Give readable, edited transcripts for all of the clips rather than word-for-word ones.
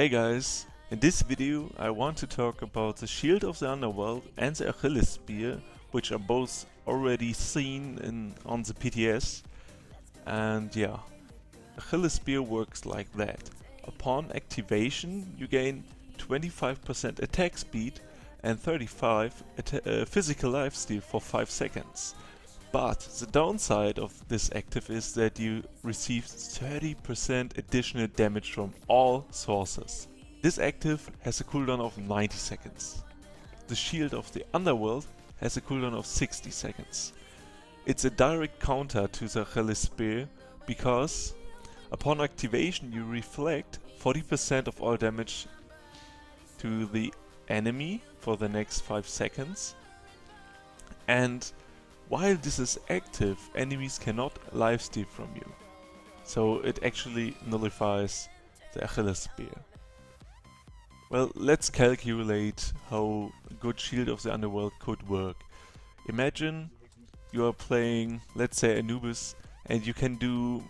Hey guys, in this video I want to talk about the Shield of the Underworld and the Achilles Speer, which are both already seen on the PTS. And yeah, Achilles Speer works like that. Upon activation you gain 25% attack speed and 35 physical lifesteal for 5 seconds. But the downside of this active is that you receive 30% additional damage from all sources. This active has a cooldown of 90 seconds. The Shield of the Underworld has a cooldown of 60 seconds. It's a direct counter to the Achilles Speer because upon activation you reflect 40% of all damage to the enemy for the next 5 seconds, and while this is active, enemies cannot lifesteal from you. So it actually nullifies the Achilles Speer. Well, let's calculate how a good Shield of the Underworld could work. Imagine you are playing, let's say, Anubis, and you can do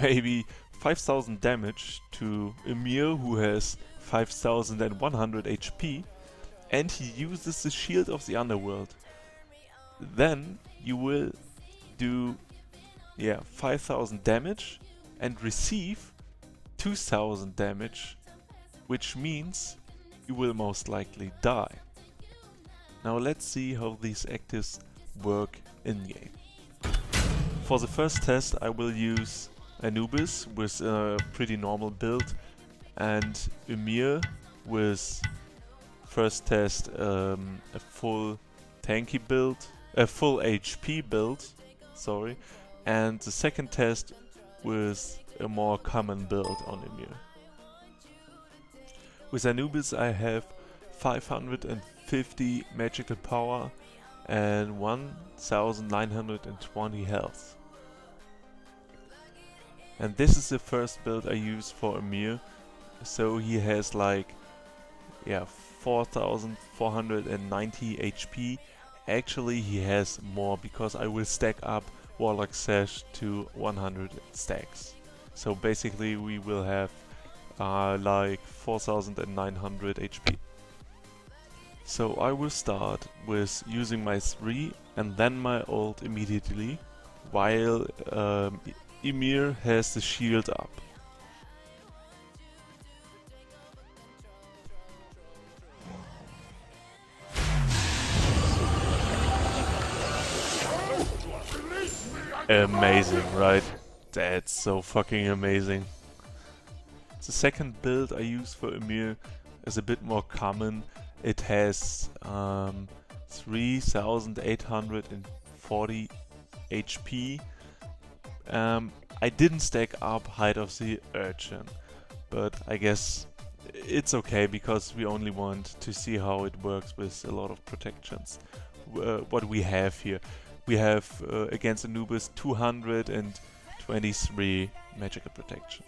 maybe 5000 damage to Ymir, who has 5100 HP, and he uses the Shield of the Underworld. Then you will do 5000 damage and receive 2000 damage, which means you will most likely die. Now let's see how these actives work in game. For the first test I will use Anubis with a pretty normal build and Ymir with first test a full tanky build. A full HP build, sorry, and the second test with a more common build on Ymir. With Anubis I have 550 magical power and 1920 health. And this is the first build I use for Ymir, so he has like 4490 HP. Actually he has more because I will stack up Warlock Sash to 100 stacks. So basically we will have like 4900 HP. So I will start with using my 3 and then my ult immediately, while Ymir has the shield up. Amazing, right? That's so fucking amazing. The second build I use for Ymir is a bit more common. It has 3840 HP. I didn't stack up Height of the Urchin, but I guess it's okay because we only want to see how it works with a lot of protections. What we have here. We have against Anubis 223 magical protection.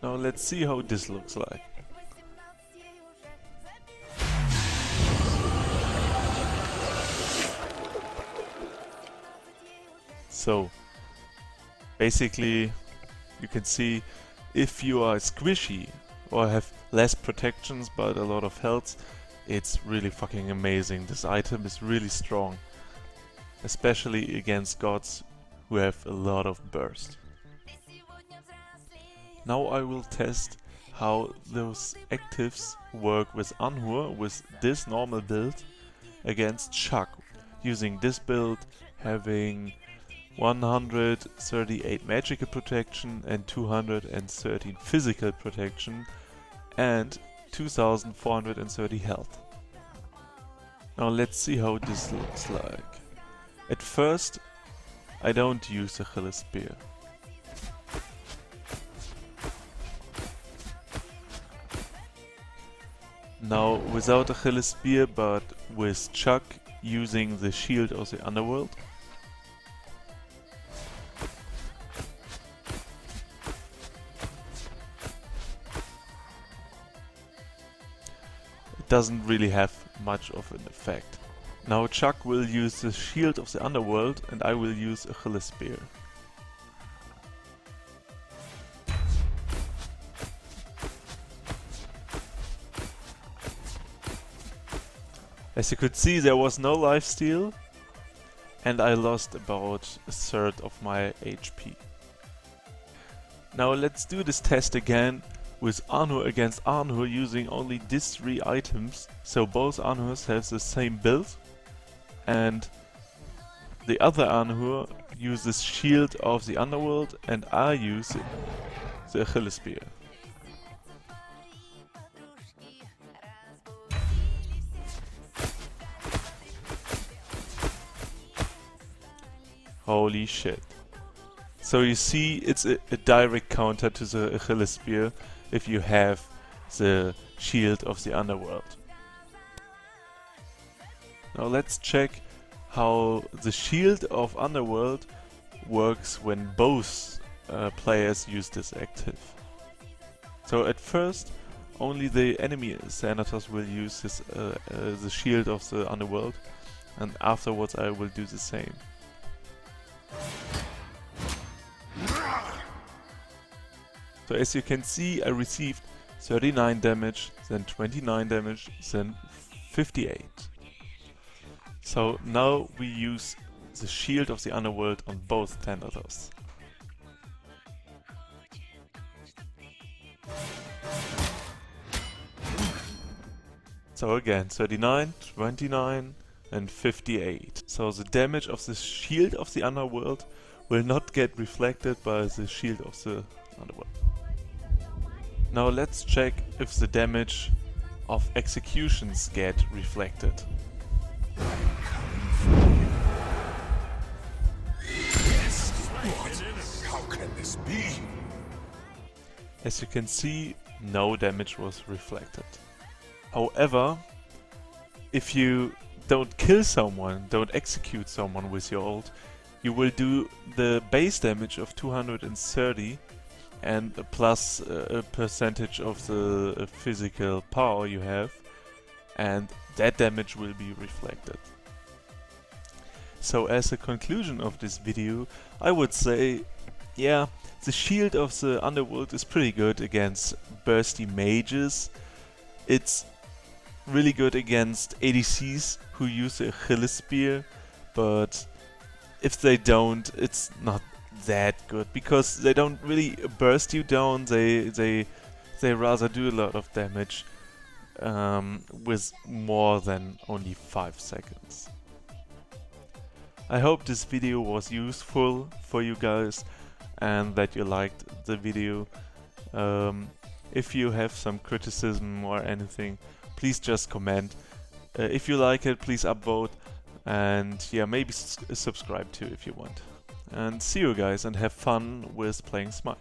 Now let's see how this looks like. So basically you can see if you are squishy or have less protections but a lot of health, it's really fucking amazing. This item is really strong, especially against gods who have a lot of burst. Now I will test how those actives work with Anhur with this normal build against Chuck, using this build having 138 magical protection and 213 physical protection and 2430 health. Now let's see how this looks like. At first, I don't use the Achilles Speer. Now, without Achilles Speer, but with Chuck using the Shield of the Underworld. It doesn't really have much of an effect. Now Chuck will use the Shield of the Underworld and I will use Achilles Speer. As you could see, there was no lifesteal, and I lost about a third of my HP. Now let's do this test again with Anhur against Anhur using only these 3 items. So both Anhurs have the same build, and the other Anhur uses Shield of the Underworld and I use the Achilles Speer. Holy shit. So you see, it's a direct counter to the Achilles Speer if you have the Shield of the Underworld. Now let's check how the Shield of Underworld works when both players use this active. So at first, only the enemy senators will use this, the Shield of the Underworld, and afterwards I will do the same. So as you can see, I received 39 damage, then 29 damage, then 58. So now we use the Shield of the Underworld on both Thanatos. So again, 39, 29 and 58. So the damage of the Shield of the Underworld will not get reflected by the Shield of the Underworld. Now let's check if the damage of executions get reflected. How can this be? As you can see, no damage was reflected. However, if you don't kill someone, don't execute someone with your ult, you will do the base damage of 230 and plus a percentage of the physical power you have, and that damage will be reflected. So as a conclusion of this video, I would say, yeah, the Shield of the Underworld is pretty good against bursty mages. It's really good against ADCs who use the Achilles Speer, but if they don't, it's not that good because they don't really burst you down. They rather do a lot of damage with more than only 5 seconds. I hope this video was useful for you guys and that you liked the video. If you have some criticism or anything, please just comment. If you like it, please upvote, and yeah, maybe subscribe too if you want. And see you guys and have fun with playing Smite.